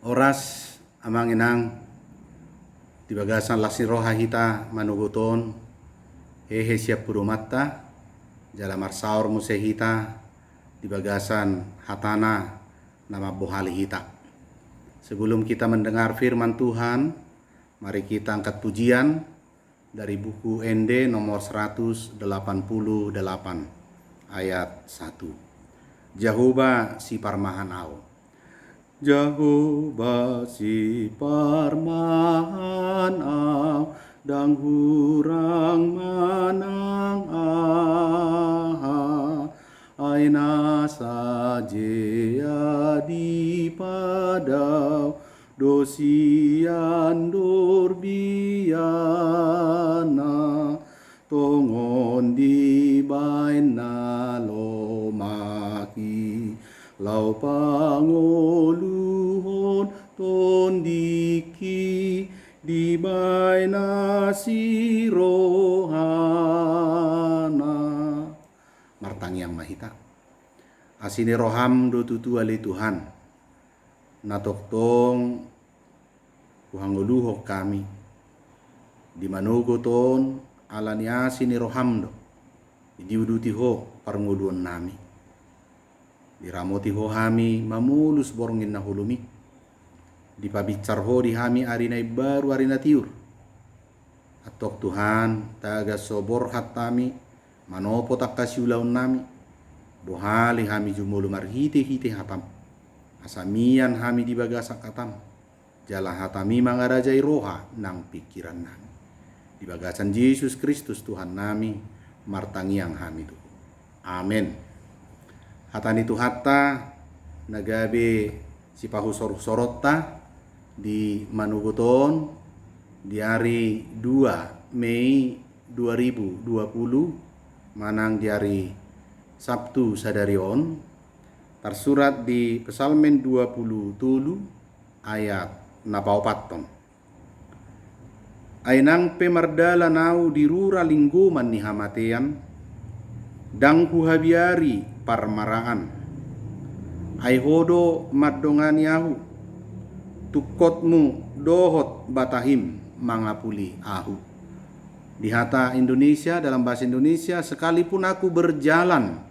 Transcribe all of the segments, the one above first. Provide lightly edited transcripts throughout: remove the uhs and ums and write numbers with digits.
Oras amang inang di bagasan lasi roha hita manuguton hehe siap purumatta jala marsaur muse hita di bagasan hatana nama bohali hita. Sebelum kita mendengar firman Tuhan, mari kita angkat pujian dari buku ND nomor 188 ayat 1. Jehovah si parmahan au. Jehovah si parmahan au, dang hurang manang aina saja di padau dosian durbiana tongon di baina lomaki lau pangoluhon tondiki di baina sirohana martang yang mahita asini roham do tutu ali Tuhan natoktong kuhangoluhok kami di manugo ton alani asini roham do diuduti ho parnguluan nami diramoti ho hami mamulus borongin na hulumi dipabicar ho di hami arina baru arina tiur atok Tuhan taga sobor hatami manopo takasi ulaun nami bohali hami jumulu marhite hite hatam asamian hami di bagasak hatam jala hatami mangarajai roha nang pikiran nami di bagasan Yesus Kristus Tuhan nami martangiang hami tu amin. Hatani tu hatta nagabe si pahu sorota di Manuguton di hari 2 Mei 2020 manang di hari Sabtu sadarion tersurat di Pesalmen 20 tulu ayat napaupaton ainang pemardala nau dirura lingguman ni hamatean dang kuhabiari parmaraan ai hodo madongan yahu tukotmu dohot batahim mangapuli ahu. Di hata Indonesia, dalam bahasa Indonesia, sekalipun aku berjalan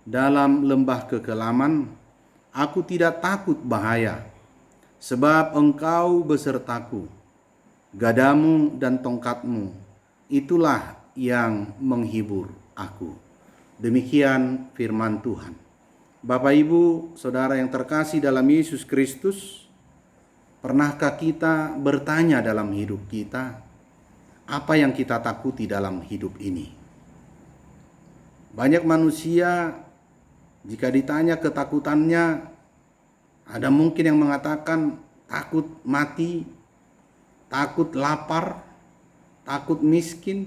dalam lembah kekelaman, aku tidak takut bahaya, sebab engkau besertaku, gadamu dan tongkatmu, itulah yang menghibur aku. Demikian firman Tuhan. Bapak Ibu, Saudara yang terkasih dalam Yesus Kristus, pernahkah kita bertanya dalam hidup kita, apa yang kita takuti dalam hidup ini? Banyak manusia jika ditanya ketakutannya, ada mungkin yang mengatakan takut mati, takut lapar, takut miskin,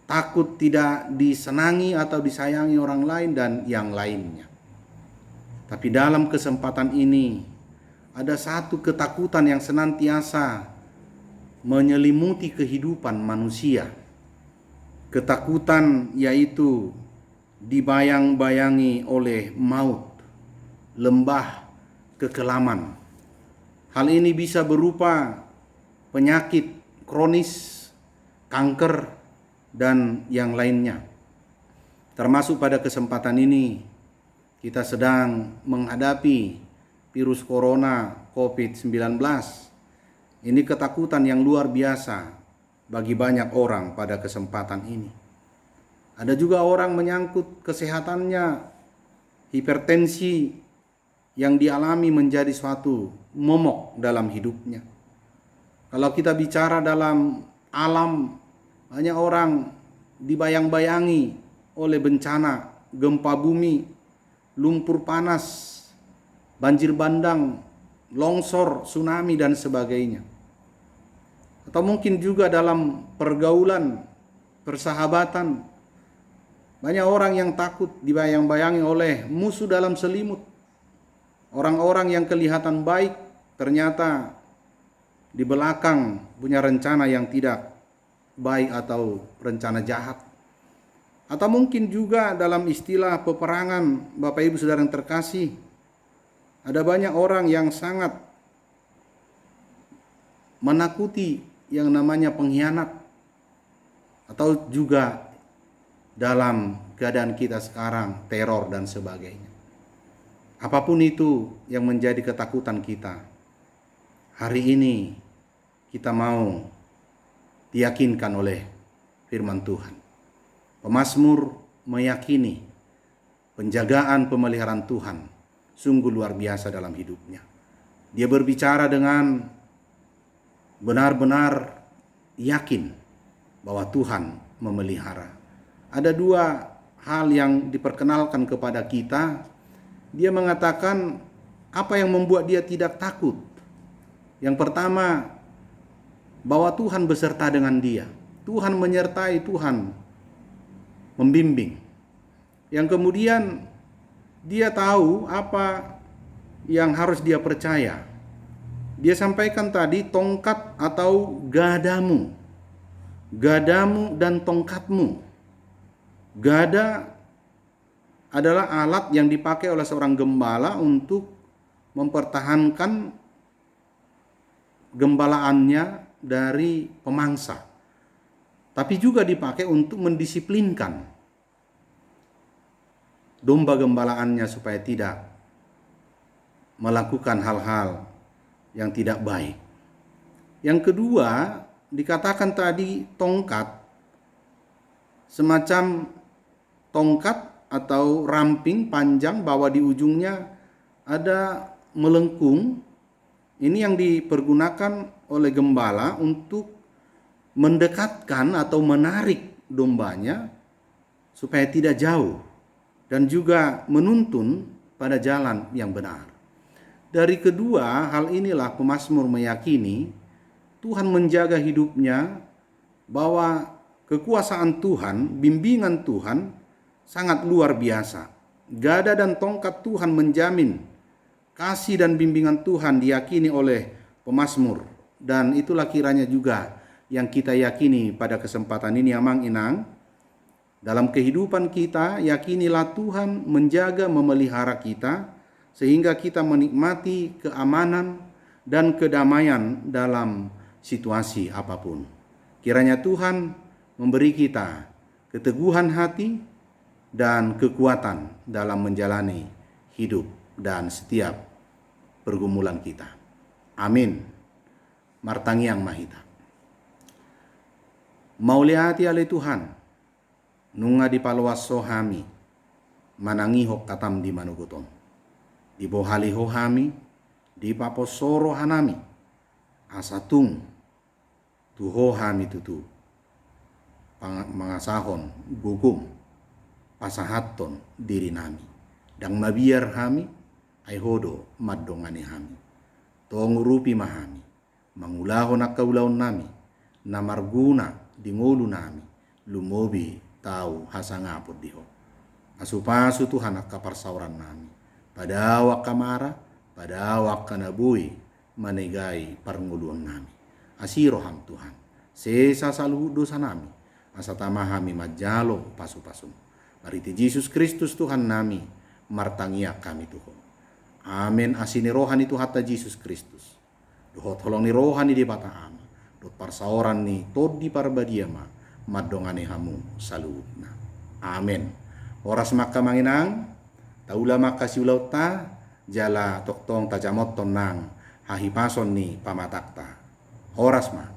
takut tidak disenangi atau disayangi orang lain dan yang lainnya. Tapi dalam kesempatan ini ada satu ketakutan yang senantiasa menyelimuti kehidupan manusia. Ketakutan yaitu dibayang-bayangi oleh maut, lembah kekelaman. Hal ini bisa berupa penyakit kronis, kanker, dan yang lainnya. Termasuk pada kesempatan ini kita sedang menghadapi virus corona COVID-19. Ini ketakutan yang luar biasa bagi banyak orang pada kesempatan ini. Ada juga orang menyangkut kesehatannya, hipertensi yang dialami menjadi suatu momok dalam hidupnya. Kalau kita bicara dalam alam, banyak orang dibayang-bayangi oleh bencana, gempa bumi, lumpur panas, banjir bandang, longsor, tsunami, dan sebagainya. Atau mungkin juga dalam pergaulan, persahabatan, banyak orang yang takut dibayang-bayangi oleh musuh dalam selimut. Orang-orang yang kelihatan baik ternyata di belakang punya rencana yang tidak baik atau rencana jahat. Atau mungkin juga dalam istilah peperangan, Bapak Ibu Saudara yang terkasih, ada banyak orang yang sangat menakuti yang namanya pengkhianat, atau juga dalam keadaan kita sekarang teror dan sebagainya. Apapun itu yang menjadi ketakutan kita, hari ini kita mau diyakinkan oleh firman Tuhan. Pemazmur meyakini penjagaan pemeliharaan Tuhan sungguh luar biasa dalam hidupnya. Dia berbicara dengan benar-benar yakin bahwa Tuhan memelihara. Ada dua hal yang diperkenalkan kepada kita. Dia mengatakan apa yang membuat dia tidak takut. Yang pertama, bahwa Tuhan beserta dengan dia. Tuhan menyertai, Tuhan membimbing. Yang kemudian dia tahu apa yang harus dia percaya. Dia sampaikan tadi tongkat atau gadamu. Gadamu dan tongkatmu. Gada adalah alat yang dipakai oleh seorang gembala untuk mempertahankan gembalaannya dari pemangsa. Tapi juga dipakai untuk mendisiplinkan domba gembalaannya supaya tidak melakukan hal-hal yang tidak baik. Yang kedua, dikatakan tadi tongkat, semacam tongkat atau ramping panjang, bahwa di ujungnya ada melengkung. Ini yang dipergunakan oleh gembala untuk mendekatkan atau menarik dombanya supaya tidak jauh, dan juga menuntun pada jalan yang benar. Dari kedua hal inilah pemazmur meyakini Tuhan menjaga hidupnya, bahwa kekuasaan Tuhan, bimbingan Tuhan sangat luar biasa. Gada dan tongkat Tuhan menjamin kasih dan bimbingan Tuhan diyakini oleh pemazmur. Dan itulah kiranya juga yang kita yakini pada kesempatan ini, Amang Inang. Dalam kehidupan kita, yakinilah Tuhan menjaga, memelihara kita, sehingga kita menikmati keamanan dan kedamaian dalam situasi apapun. Kiranya Tuhan memberi kita keteguhan hati dan kekuatan dalam menjalani hidup dan setiap pergumulan kita. Amin. Martangiang mahita. Mauliati ale Tuhan, nunga di paluas sohami, manangi hok katam di manugutom. Di bohali hohami, di paposoro hanami, asatung tuho hami tutu, mangasahon gugum, pasahaton diri nami, dang mabiar hami, aihodo maddongani hami, tongurupi mahami, mangulahon akaulaon nami, namarguna di ngolu nami, lumobi tau hasangapod diho. Asupasu Tuhan akaparsauran nami, padawak kamara, padawak kanabui, manegai parnguluan nami. Asiroham Tuhan, sesa salu dosa nami, asatamahami majalo pasu-pasum. Mariti Yesus Kristus Tuhan nami, martangiak kami Tuhan. Amin. Asini rohani Tuhan ta Yesus Kristus. Duhot holong ni rohani di bata ama. Dot parsaoran ni todi parbadiama, madongane hamu salutna. Amin. Oras maka manginang, taula maka siulauta, jala toktong tajamot tonang, hahipason ni pamatakta. Horas ma.